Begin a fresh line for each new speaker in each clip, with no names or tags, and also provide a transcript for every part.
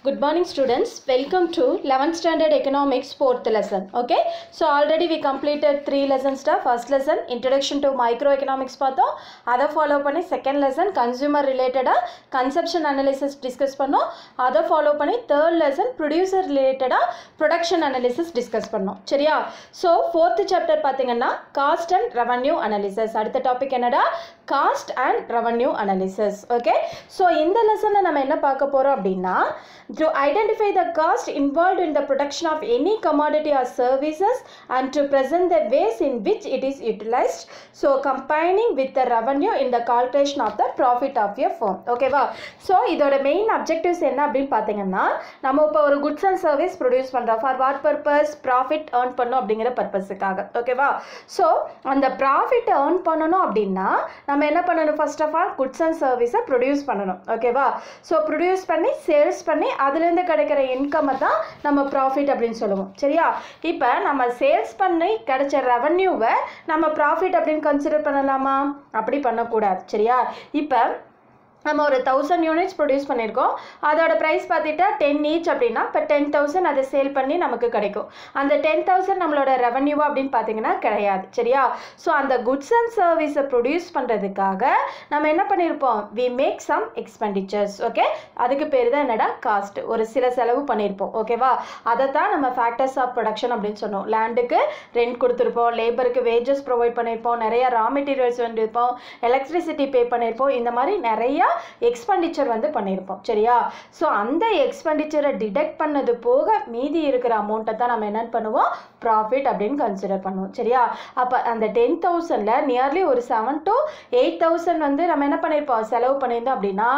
Good morning students, welcome to 11th standard economics 4th lesson. Okay, so already we completed 3 lessons. First lesson introduction to microeconomics பார்த்தோம். அதை follow பண்ணி second lesson consumer related consumption analysis discuss பண்ணோம். அதை follow பண்ணி third lesson producer related production analysis discuss பண்ணோம். சரியா? So fourth chapter பார்த்தீங்கன்னா cost and revenue analysis. அடுத்த டாபிக் என்னடா? Cost and revenue analysis. Okay, so இந்த லெசன்ல நம்ம என்ன பார்க்க போறோம் அப்படின்னா to identify the cost involved in the production of any commodity or services and to present the ways in which it is utilized, so combining with the revenue in the calculation of the profit of your firm. Okay வா? So இதோட main objectives என்ன அப்படின்னு பார்த்தீங்கன்னா நம்ம இப்போ ஒரு goods and service produce பண்றோம். For what purpose? Profit earn பண்ணணும் அப்படிங்கிற பர்பஸுக்காக. ஓகேவா? So அந்த profit earn பண்ணணும் அப்படின்னா நம்ம என்ன பண்ணணும்? First of all goods and service produce பண்ணணும். ஓகேவா? So produce பண்ணி சேல்ஸ் பண்ணி அதுலேருந்து கிடைக்கிற இன்கம்மை தான் நம்ம ப்ராஃபிட் அப்படின்னு சொல்லுவோம். சரியா? இப்போ நம்ம சேல்ஸ் பண்ணி கிடைச்ச ரெவன்யூவை நம்ம ப்ராஃபிட் அப்படின்னு கன்சிடர் பண்ணலாமா? அப்படி பண்ணக்கூடாது. சரியா? இப்போ நம்ம ஒரு 1000 யூனிட்ஸ் ப்ரொடியூஸ் பண்ணியிருக்கோம். அதோட ப்ரைஸ் பார்த்துட்டா 10 ஈச் அப்படின்னா இப்போ 10,000 அதை சேல் பண்ணி நமக்கு கிடைக்கும். அந்த 10,000 நம்மளோட ரெவன்யூவா அப்படின்னு பார்த்தீங்கன்னா கிடையாது. சரியா? ஸோ அந்த குட்ஸ் அண்ட் சர்வீஸை ப்ரொடியூஸ் பண்ணுறதுக்காக நம்ம என்ன பண்ணியிருப்போம்? We make some expenditures. Okay, அதுக்கு பேர் தான் என்னடா? காஸ்ட். ஒரு சில செலவு பண்ணியிருப்போம். ஓகேவா? அதை தான் நம்ம ஃபேக்டர்ஸ் ஆஃப் ப்ரொடக்ஷன் அப்படின்னு சொன்னோம். லேண்டுக்கு ரெண்ட் கொடுத்துருப்போம், லேபருக்கு வேஜஸ் ப்ரொவைட் பண்ணியிருப்போம், நிறைய ரா மெட்டீரியல்ஸ் வந்துருப்போம், எலக்ட்ரிசிட்டி பே பண்ணியிருப்போம், இந்த மாதிரி நிறையா எக்ஸ்பெண்டிச்சர் வந்து பண்ணியிருப்போம். சரியா? ஸோ அந்த எக்ஸ்பெண்டிச்சரை டிடெக்ட் பண்ணது போக மீதி இருக்கிற அமௌண்ட்டை தான் நம்ம என்ன பண்ணுவோம்? ப்ராஃபிட் அப்படின்னு கன்சிடர் பண்ணுவோம். சரியா? அப்போ அந்த 10,000ல் நியர்லி ஒரு 7 to 8,000 வந்து நம்ம என்ன பண்ணியிருப்போம்? செலவு பண்ணியிருந்தோம் அப்படின்னா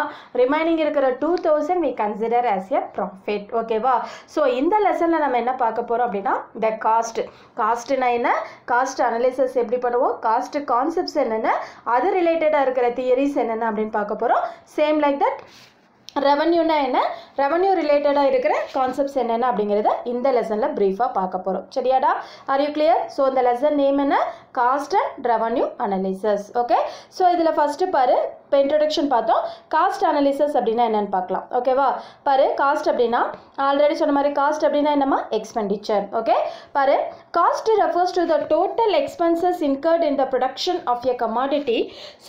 ரிமைனிங் இருக்கிற 2,000 we consider as a profit. ஓகேவா? ஸோ இந்த லெசனில் நம்ம என்ன பார்க்க போகிறோம் அப்படின்னா the cost. காஸ்ட்னா என்ன? காஸ்ட் அனலிசிஸ் எப்படி பண்ணுவோம்? காஸ்ட் கான்செப்ட்ஸ் என்னென்ன, அது ரிலேட்டடாக இருக்கிற தியரிஸ் என்னென்ன அப்படின்னு பார்க்க போகிறோம். சேம் லைக் தட் ரெவன்யூனா என்ன, ரெவன்யூ ரிலேட்டடாக இருக்கிற கான்செப்ட்ஸ் என்னென்ன அப்படிங்கிறத இந்த லெசனில் ப்ரீஃபாக பார்க்க போகிறோம். சரியாடா? Are you clear? ஸோ இந்த லெசன் நேம் என்ன? Cost and revenue analysis. Okay, so இதில் ஃபஸ்ட்டு பாரு, இப்போ இன்ட்ரடக்ஷன் பார்த்தோம். காஸ்ட் அனலிசிஸ் அப்படின்னா என்னென்னு பார்க்கலாம். ஓகேவா? பாரு, காஸ்ட் அப்படின்னா ஆல்ரெடி சொன்ன மாதிரி காஸ்ட் அப்படின்னா என்னம்மா? எக்ஸ்பெண்டிச்சர். ஓகே, பாரு, cost refers to the total expenses incurred in the production of a commodity.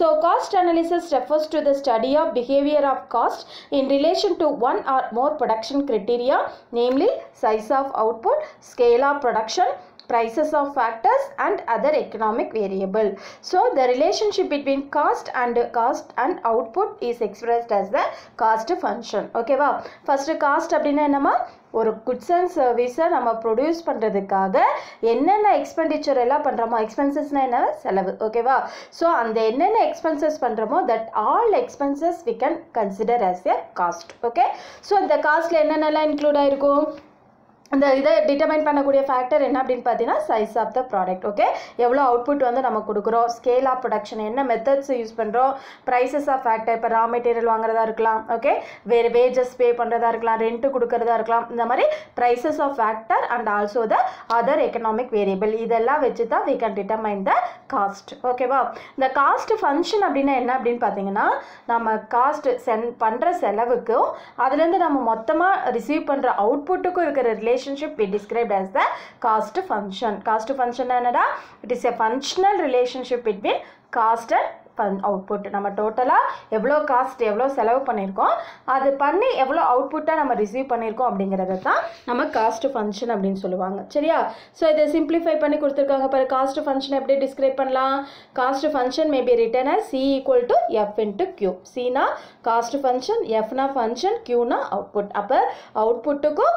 So cost analysis refers to the study of behaviour of cost in relation to one or more production criteria, namely size of output, scale of production, prices of factors and other economic variable. So the relationship between cost and output is expressed as the cost function. Okay வா? first cost அப்படின்னா என்னமா? ஒரு goods and சர்வீஸை நம்ம produce பண்ணுறதுக்காக என்னென்ன expenditure எல்லாம் பண்ணுறோமோ, எக்ஸ்பென்சஸ்னால் என்ன? செலவு. ஓகேவா? ஸோ அந்த என்னென்ன எக்ஸ்பென்சஸ் பண்ணுறோமோ that all expenses we can consider as a cost. Okay, so இந்த காஸ்ட்டில் என்னென்னலாம் இன்க்ளூட் ஆகிருக்கும்? இந்த இதை டிட்டர்மைன் பண்ணக்கூடிய ஃபேக்டர் என்ன அப்படின்னு பார்த்தீங்கன்னா size of the product. Okay, எவ்வளோ அவுட்புட் வந்து நம்ம கொடுக்குறோம், ஸ்கேல் ஆஃப் ப்ரொடக்ஷன், என்ன மெத்தட்ஸ் யூஸ் பண்ணுறோம், ப்ரைஸஸ் ஆஃப் ஃபேக்டர், இப்போ ரா மெட்டீரியல் வாங்குறதா இருக்கலாம், ஓகே, வேறு வேஜஸ் பே பண்ணுறதா இருக்கலாம், ரெண்ட்டு கொடுக்குறதா இருக்கலாம், இந்த மாதிரி prices of factor and also the other economic variable, இதெல்லாம் வச்சு தான் we can determine the cost. ஓகேவா? இந்த காஸ்ட் ஃபங்க்ஷன் அப்படின்னா என்ன அப்படின்னு பார்த்தீங்கன்னா நம்ம காஸ்ட் பண்ணுற செலவுக்கும் அதுலேருந்து நம்ம மொத்தமாக ரிசீவ் பண்ணுற அவுட்புட்டுக்கும் இருக்கிற relationship we described as the cost function. Cost function என்னடா? It is a functional relationship between cost and output. நம்ம டோட்டலாக எவ்வளோ காஸ்ட், எவ்வளோ செலவு பண்ணியிருக்கோம், அது பண்ணி எவ்வளோ அவுட்புட்டாக நம்ம ரிசீவ் பண்ணியிருக்கோம் அப்படிங்கிறத தான் நம்ம காஸ்ட் ஃபங்க்ஷன் அப்படின்னு சொல்லுவாங்க. சரியா? ஸோ இதை சிம்பிளிஃபை பண்ணி கொடுத்துருக்காங்க பாரு. காஸ்ட் ஃபங்க்ஷன் எப்படி டிஸ்கிரைப் பண்ணலாம்? Cost function may be written as C equal to F into Q. Cனா காஸ்ட் ஃபங்க்ஷன், Fனா ஃபங்க்ஷன், Qனா அவுட்புட். அப்போ அவுட்புட்டுக்கும்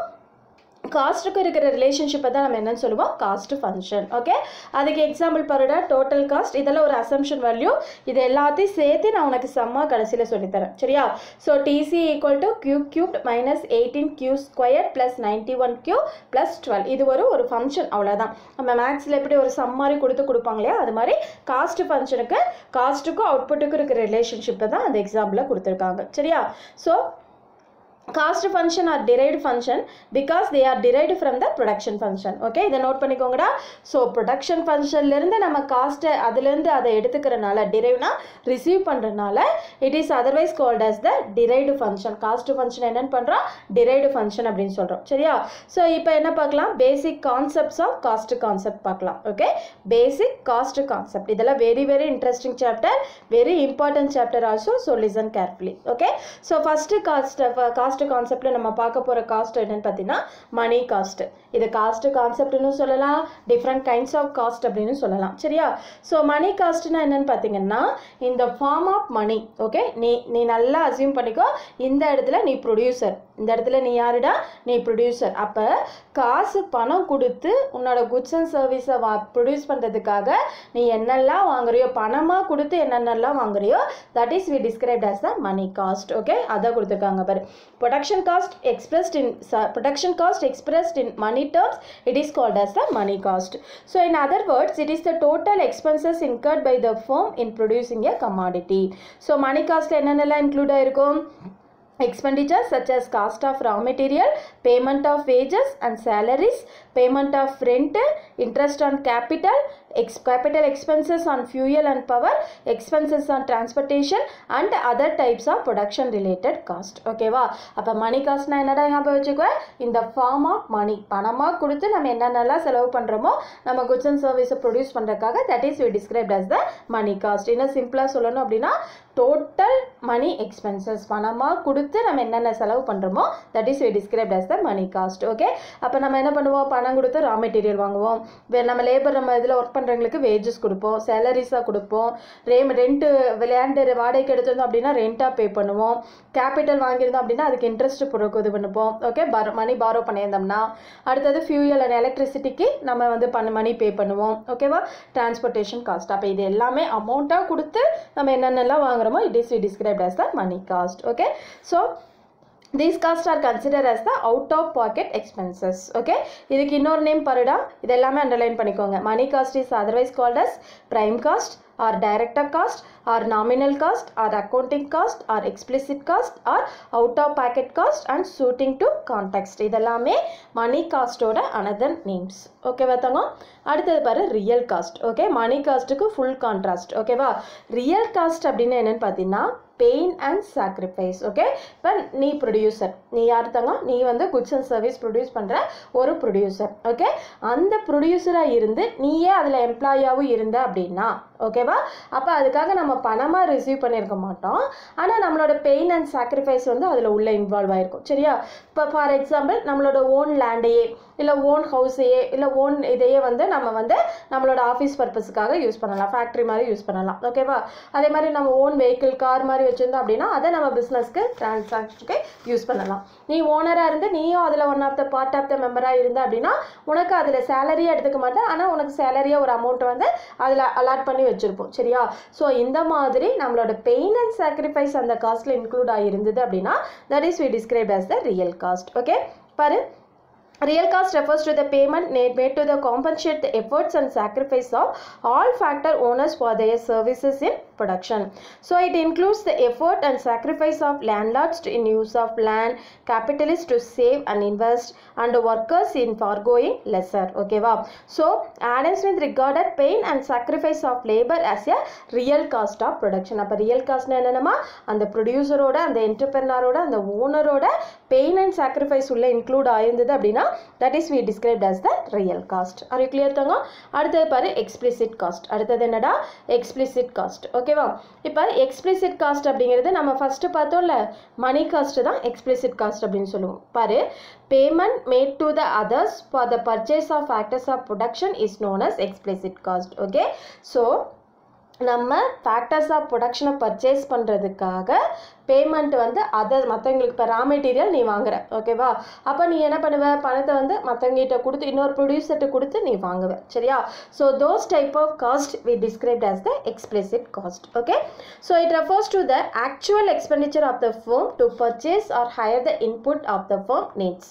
காஸ்ட்டுக்கு இருக்கிற ரிலேஷன்ஷிப்பை தான் நம்ம என்னன்னு சொல்லுவோம்? Cost function. ஓகே, அதுக்கு எக்ஸாம்பிள் பாருடா. டோட்டல் காஸ்ட், இதெல்லாம் ஒரு அசம்ஷன் வேல்யூ, இது எல்லாத்தையும் சேர்த்து நான் உனக்கு சம்மா கடைசியில் சொல்லித்தரேன். சரியா? So TC equal to Q cube minus 18Q square plus 91Q plus 12. இது ஒரு ஃபங்க்ஷன், அவ்வளோதான். நம்ம மேக்ஸில் எப்படி ஒரு சம் மாதிரி கொடுப்பாங்க இல்லையா, அது மாதிரி காஸ்ட் ஃபங்க்ஷனுக்கு காஸ்ட்டுக்கும் அவுட்புட்டுக்கும் இருக்கிற ரிலேஷன்ஷிப்பை தான் அந்த எக்ஸாம்பிளில் கொடுத்துருக்காங்க. சரியா? So cost function are derived function because they are derived from the production function. Okay, இதை நோட் பண்ணிக்கோங்கடா. ஸோ ப்ரொடக்ஷன் ஃபங்க்ஷன்லேருந்து நம்ம காஸ்ட்டை அதுலேருந்து அதை எடுத்துக்கிறனால டிரைவ்னா ரிசீவ் பண்ணுறதுனால it is otherwise called as the derived function. Cost function என்னென்னு பண்ணுறோம், டிரைவ்டு ஃபங்க்ஷன் அப்படின்னு சொல்கிறோம். சரியா? ஸோ இப்போ என்ன பார்க்கலாம், basic concepts of cost concept பார்க்கலாம். ஓகே, பேசிக் காஸ்ட் கான்செப்ட் இதெல்லாம் very very interesting chapter, very important chapter also. So listen carefully. Okay, so first cost கான்செப்ட்ல நம்ம பார்க்க போற காஸ்ட் என்னன்னு பார்த்தீங்கன்னா மணி காஸ்ட். இது காஸ்ட் கான்செப்ட்னு சொல்லலாம், டிஃப்ரெண்ட் கைண்ட்ஸ் ஆஃப் காஸ்ட் அப்படின்னு சொல்லலாம். சரியா? ஸோ மணி காஸ்ட்னா என்னன்னு பார்த்தீங்கன்னா இந்த ஃபார்ம் ஆஃப் மணி. ஓகே, நீ நல்லா அசியூம் பண்ணிக்கோ, இந்த இடத்துல நீ ப்ரொடியூசர், இந்த இடத்துல நீ யாருடா, நீ ப்ரொடியூசர். அப்போ காசு பணம் கொடுத்து உன்னோட குட்ஸ் அண்ட் சர்வீஸை ப்ரொடியூஸ் பண்ணுறதுக்காக நீ என்னெல்லாம் வாங்குறியோ, பணமாக கொடுத்து என்னென்னலாம் வாங்குறியோ, that is we described as the money cost. ஓகே, அதை கொடுத்துருக்காங்க பாரு. Production cost expressed in money terms, it is called as the money cost. So in other words, it is the total expenses incurred by the firm in producing a commodity. So money cost என்னென்னலாம் include ஆயிருக்கும், expenditures such as cost of raw material, payment of wages and salaries, payment of rent, interest on capital, capital expenses on fuel and power, expenses on transportation and other types of production related cost. Okay வா? அப்போ மணி காஸ்ட்னா என்னடா ஞாபகம் வச்சுக்கோ, இந்த form of money, பணமாக கொடுத்து நம்ம என்னென்னலாம் செலவு பண்ணுறோமோ நம்ம குட்ஸ் அண்ட் சர்வீஸை ப்ரொடியூஸ் பண்ணுறதுக்காக, that is we described as the money cost. இன்னும் சிம்பிளாக சொல்லணும் அப்படின்னா டோட்டல் மணி எக்ஸ்பென்சஸ், பணமாக கொடுத்து நம்ம என்னென்ன செலவு பண்ணுறோமோ that is we described as the money cost. Okay, அப்போ நம்ம என்ன பண்ணுவோம், பணம் கொடுத்து ரா மெட்டீரியல் வாங்குவோம், நம்ம லேபர் நம்ம இதில் ஒர்க் பண்ணுறவங்களுக்கு வேஜஸ் கொடுப்போம், சேலரிஸாக கொடுப்போம், ரெண்ட்டு லேண்டு வாடகைக்கு எடுத்திருந்தோம் அப்படின்னா ரெண்ட்டாக பே பண்ணுவோம், கேபிட்டல் வாங்கியிருந்தோம் அப்படின்னா அதுக்கு இன்ட்ரெஸ்ட் இது பண்ணுவோம். ஓகே, மணி பாரோ பண்ணியிருந்தோம்னா அடுத்தது ஃபியூயல் அண்ட் எலக்ட்ரிசிட்டிக்கு நம்ம வந்து மணி பே பண்ணுவோம். ஓகேவா? Transportation cost. அப்போ இது எல்லாமே அமௌண்ட்டாக கொடுத்து நம்ம என்னென்னலாம் வாங்குறோமோ it is we described as the money cost. Okay, so these costs are considered as the out of pocket expenses. Okay, இதுக்கு இன்னொரு நேம் பாருடா, இது எல்லாமே அண்டர்லைன் பண்ணிக்கோங்க. money cost is otherwise called as prime cost or director cost or nominal cost or accounting cost or explicit cost or out of pocket cost and suiting to context. இதெல்லாமே money cost ஓட another names. ஓகேவா தங்கம்? அடுத்தது பாரு real cost. Okay, மணி காஸ்ட்டுக்கு full contrast. ஓகேவா? Real cost அப்படின்னு என்னென்னு பார்த்தீங்கன்னா pain and sacrifice. Okay, இப்போ நீ ப்ரொடியூசர், நீ யார் தங்க, நீ வந்து குட்ஸ் அண்ட் சர்வீஸ் ப்ரொடியூஸ் பண்ணுற ஒரு ப்ரொடியூசர். ஓகே, அந்த ப்ரொடியூசராக இருந்து நீயே அதில் எம்ப்ளாயாகவும் இருந்த அப்படின்னா ஓகேவா, அப்போ அதுக்காக நம்ம பணமாக ரிசீவ் பண்ணியிருக்க மாட்டோம், ஆனால் நம்மளோட பெயின் அண்ட் சாக்ரிஃபைஸ் வந்து அதில் உள்ள இன்வால்வ் ஆகிருக்கும். சரியா? இப்போ ஃபார் எக்ஸாம்பிள் நம்மளோட ஓன் லேண்டையே இல்லை ஓன் ஹவுஸையே இல்லை ஓன் இதையே வந்து நம்ம வந்து நம்மளோட ஆஃபீஸ் பர்பஸுக்காக யூஸ் பண்ணலாம், ஃபேக்ட்ரி மாதிரி யூஸ் பண்ணலாம். ஓகேவா? அதே மாதிரி நம்ம ஓன் வெஹிக்கிள் கார் மாதிரி வச்சுருந்தோம் அப்படின்னா அதை நம்ம பிஸ்னஸ்க்கு டிரான்சாக்ஷனுக்கு யூஸ் பண்ணலாம். நீ ஓனராக இருந்து நீயும் அதில் one of the part of the மெம்பராக இருந்த அப்படின்னா உனக்கு அதில் சேலரியாக எடுத்துக்க மாட்டேன், ஆனால் உனக்கு சேலரியாக ஒரு அமௌண்ட்டை வந்து அதில் அலாட் பண்ணி வச்சுருப்போம். சரியா? ஸோ இந்த மாதிரி நம்மளோட பெயின் அண்ட் சாக்ரிஃபைஸ் அந்த காஸ்ட்டில் இன்க்ளூட் ஆகிருந்தது அப்படின்னா that is we described as the real cost. Okay, பாரு, real cost refers to the payment made to the compensate the efforts and sacrifice of all factor owners for their services in production. So it includes the effort and sacrifice of landlords in use of land, capitalists to save and invest, and workers in foregoing lesser. Okay va? So Adam Smith regarded pain and sacrifice of labor as a real cost of production. அப்ப real cost என்னன்னா அந்த producer ஓட அந்த entrepreneur ஓட அந்த owner ஓட pain and sacrifice உள்ள include ஆயிருந்தது அப்படின்னா that is we described as the real cost. Are you clear தங்க? அடுத்தது பாரு explicit cost. அடுத்தது என்னடா explicit cost. ஓகேவா? இப்போ explicit cost அப்படிங்கிறது நம்ம ஃபர்ஸ்ட் பார்த்தோம்ல மணி காஸ்ட் தான் explicit cost அப்படின்னு சொல்லுவோம். பாரு, payment made to the others for the purchase of factors of production is known as explicit cost. Okay, so நம்ம ஃபேக்டர்ஸ் ஆஃப் ப்ரொடக்ஷனை பர்ச்சேஸ் பண்ணுறதுக்காக பேமெண்ட் வந்து அதர் மற்றவங்களுக்கு இப்போ ரா மெட்டீரியல் நீ வாங்குற. ஓகேவா? அப்போ நீ என்ன பண்ணுவ, பணத்தை வந்து மற்றவங்கிட்ட கொடுத்து இன்னொரு ப்ரொடியூசர்கிட்ட கொடுத்து நீ வாங்குவ. சரியா? So those type of cost we described as the explicit cost. Okay, so it refers to the actual expenditure of the firm to purchase or hire the input of the firm needs.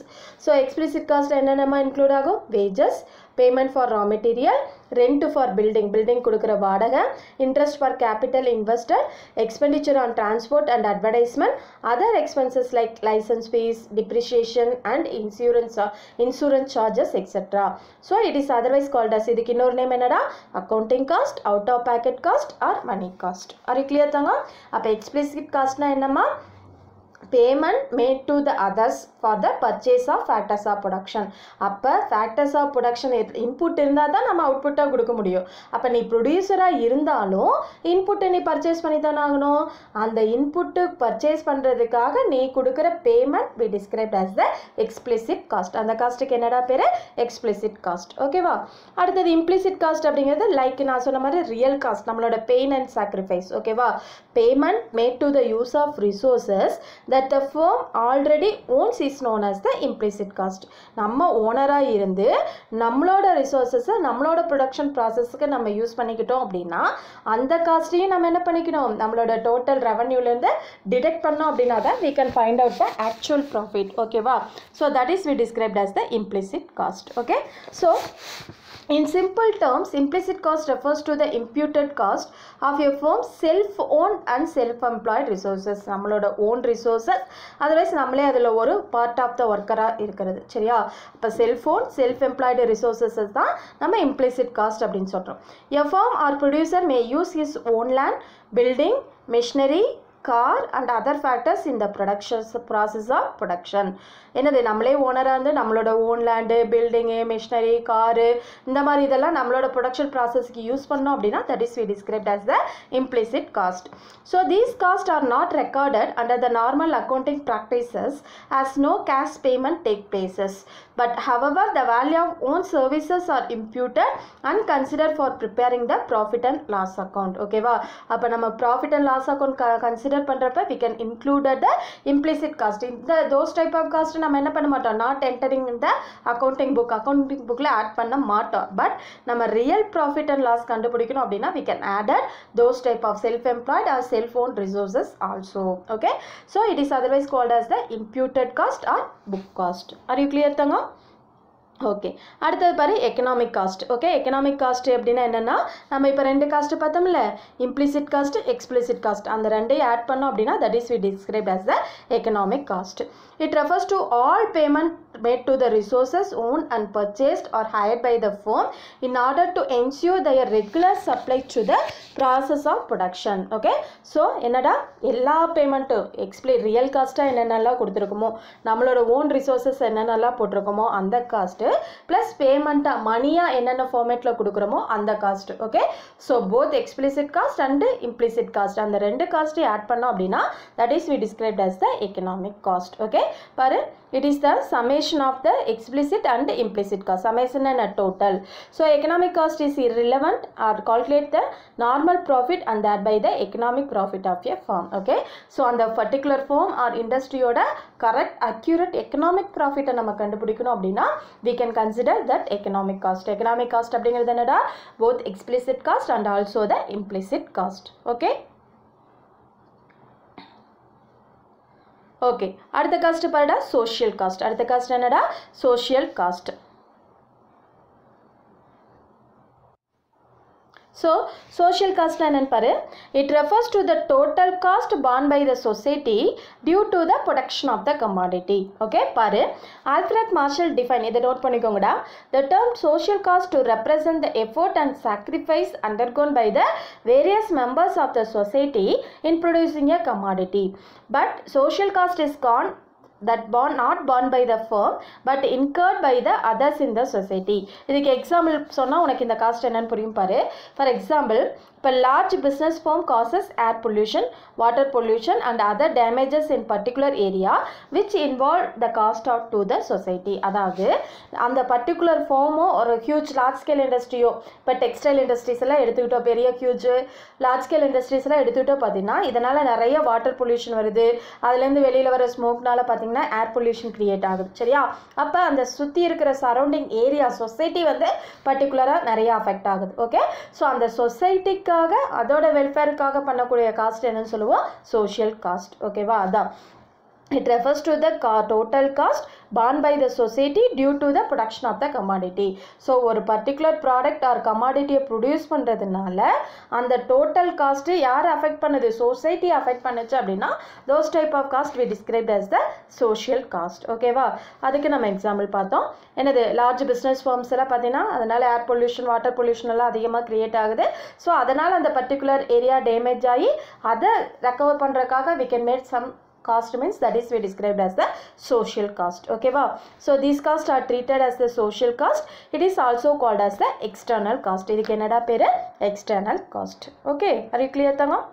ஸோ explicit cost என்னென்னமா include ஆகும், wages, payment for raw material, rent for building கொடுக்குற வாடகை, interest for capital investor, expenditure on transport and advertisement, other expenses like licence fees, depreciation and insurance charges etcetera. So it is otherwise called as, இதுக்கு இன்னொரு name என்னடா, accounting cost, out of packet cost or money cost. Are you clear தாங்க? அப்போ explicit காஸ்ட்னா என்னம்மா, payment made to the others for the purchase of factors of production. அப்போ factors of production input இருந்தால் தான் நம்ம அவுட்புட்டாக கொடுக்க முடியும். அப்போ நீ ப்ரொடியூசராக இருந்தாலும் இன்புட்டை நீ பர்ச்சேஸ் பண்ணி தானே ஆகணும். அந்த இன்புட்டு பர்ச்சேஸ் பண்ணுறதுக்காக நீ கொடுக்குற payment we described as the explicit cost. அந்த காஸ்ட்டுக்கு என்னடா பேர், எக்ஸ்பிளிசிட் காஸ்ட். ஓகேவா? அடுத்தது இம்ப்ளிசிட் காஸ்ட் அப்படிங்கிறது லைக் நான் சொன்ன மாதிரி ரியல் காஸ்ட், நம்மளோட பெயின் அண்ட் சாக்ரிஃபைஸ். ஓகேவா? Payment made to the use of resources that the firm already owns is known as the implicit cost. நம்ம ஓனராக இருந்து நம்மளோட ரிசோர்ஸஸை நம்மளோட ப்ரொடக்ஷன் ப்ராசஸ்க்கு நம்ம யூஸ் பண்ணிக்கிட்டோம் அப்படின்னா அந்த காஸ்ட்டையும் நம்ம என்ன பண்ணிக்கணும், நம்மளோட டோட்டல் ரெவன்யூலேருந்து டிடெக்ட் பண்ணோம் அப்படின்னா தான் we can find out the actual profit. ஓகேவா? So that is we described as the implicit cost. Okay, so in simple terms, implicit cost refers to the imputed cost of your firm's self-owned and self-employed resources. நம்மளோட own resources, otherwise நம்மளே அதில் ஒரு part of the worker-ஆக இருக்கிறது. சரியா? இப்போ self-owned, self-employed resources தான் நம்ம implicit cost அப்படின்னு சொல்கிறோம். A firm or producer may use his own land, building, machinery, car and other factors in the production process of production. என்னது, நம்மளே ஓனராக இருந்து நம்மளோட own land, building, machinery, car, இந்த மாதிரி இதெல்லாம் நம்மளோட ப்ரொடக்ஷன் ப்ராசஸ்க்கு யூஸ் பண்ணோம் அப்படின்னா that is we described as the implicit cost. So these costs are not recorded under the normal accounting practices as no cash payment take places. But however, the value of own services are imputed and considered for preparing the profit and loss account. ஓகேவா? அப்போ நம்ம profit and loss account consider பண்ணுறப்ப we can include the implicit cost. இந்த those type of cost நம்ம என்ன பண்ண மாட்டோம், not entering in the accounting bookல ஆட் பண்ண மாட்டோம். பட் நம்ம ரியல் ப்ராஃபிட் அண்ட் லாஸ் கண்டுபிடிக்கணும் அப்படின்னா we can add those type of self-employed or self-owned resources also. Okay, so it is otherwise called as the imputed cost or book cost. Are you clear தங்க? Okay, அடுத்தது பாரு economic cost. Okay, economic cost எப்படின்னா என்னென்னா, நம்ம இப்போ ரெண்டு cost பார்த்தோம்ல, implicit cost, explicit cost, அந்த ரெண்டையும் ஆட் பண்ணோம் அப்படின்னா that is we described as the economic cost. It refers to all payment made to the resources owned and purchased or hired by the firm in order to ensure their regular supply to the process of production. Okay, so என்னடா எல்லா பேமெண்ட்டும் real காஸ்ட்டாக என்னென்னலாம் கொடுத்துருக்கோமோ, நம்மளோட own resources என்னென்னலாம் போட்டிருக்கோமோ அந்த cost plus பேமெண்ட்டாக மணியாக என்னென்ன ஃபார்மேட்டில் கொடுக்குறோமோ அந்த cost. Okay, so both explicit cost and implicit cost அந்த ரெண்டு காஸ்ட்டையும் ஆட் பண்ணோம் அப்படின்னா that is we described as the economic cost. Okay, பாரு, it is the summation of the explicit and implicit cost. Summation and a total. So economic cost is irrelevant or calculate the normal profit and thereby the economic profit of a firm. Okay, so on the particular firm or industry oda correct accurate economic profit நம்ம கண்டுபிடிக்கணும் அப்படின்னா we can consider that economic cost. Economic cost அப்படிங்கிறது என்னடா, both explicit cost and also the implicit cost. Okay, okay, அடுத்த cost பாருடா social cost. அடுத்த cost என்னடா, social cost. So social cost என்னன்னு பாரு, it refers to the total cost borne by the society due to the production of the commodity. Okay, பாரு, Alfred Marshall define, இதை note பண்ணிக்கோங்கடா, the term social cost to represent the effort and sacrifice undergone by the various members of the society in producing a commodity. But social cost is not borne by the firm but incurred by the others in the society. இதுக்கு example சொன்னால் உனக்கு இந்த cost என்னன்னு புரியும் பாரு. For example, இப்போ large business firm causes air pollution, water pollution and other damages in particular area which involve the cost of to the society. அதாவது அந்த பர்டிகுலர் ஃபார்மோ ஒரு ஹியூஜ் லார்ஜ் ஸ்கேல் இண்டஸ்ட்ரியோ, இப்போ டெக்ஸ்டைல் இண்டஸ்ட்ரீஸ் எல்லாம் எடுத்துக்கிட்டோம், பெரிய ஹியூஜ் லார்ஜ் ஸ்கேல் இண்டஸ்ட்ரீஸ் எல்லாம் எடுத்துக்கிட்டோம் பார்த்தீங்கன்னா இதனால் நிறைய வாட்டர் பொல்யூஷன் வருது, அதுலேருந்து வெளியில் வர ஸ்மோக்னால பார்த்தீங்கன்னா ஏர் பொல்யூஷன் கிரியேட் ஆகுது. சரியா? அப்போ அந்த சுற்றி இருக்கிற சரௌண்டிங் ஏரியா சொசைட்டி வந்து பர்டிகுலராக நிறைய அஃபெக்ட் ஆகுது. ஓகே, ஸோ அந்த சொசைட்டிக்காக அதோட வெல்ஃபேருக்காக பண்ணக்கூடிய காஸ்ட் என்னன்னு சொல்லுவோம், சோஷியல் காஸ்ட். ஓகேவா? அதான் It refers to the total cost borne by the society due to the production of the commodity. So ஒரு particular product or commodity produce பண்ணுறதுனால அந்த total cost யார் affect பண்ணுது, society affect பண்ணுச்சு அப்படின்னா those type of cost we described as the social cost. ஓகேவா? அதுக்கு நம்ம எக்ஸாம்பிள் பார்த்தோம். என்னது, லார்ஜ் பிஸ்னஸ் ஃபார்ம்ஸ் எல்லாம் பார்த்தீங்கன்னா அதனால் ஏர் பொல்யூஷன் வாட்டர் பொல்யூஷன் எல்லாம் அதிகமாக க்ரியேட் ஆகுது. ஸோ அதனால் அந்த பர்டிகுலர் ஏரியா டேமேஜ் ஆகி அதை ரெக்கவர் பண்ணுறதுக்காக we can make some cost, means that is we described as the social cost. Okay wow? So these costs are treated as the social cost. It is also called as the external cost. இதுக்கு என்னடா பேரு, external cost. Okay, are you clear Thangam?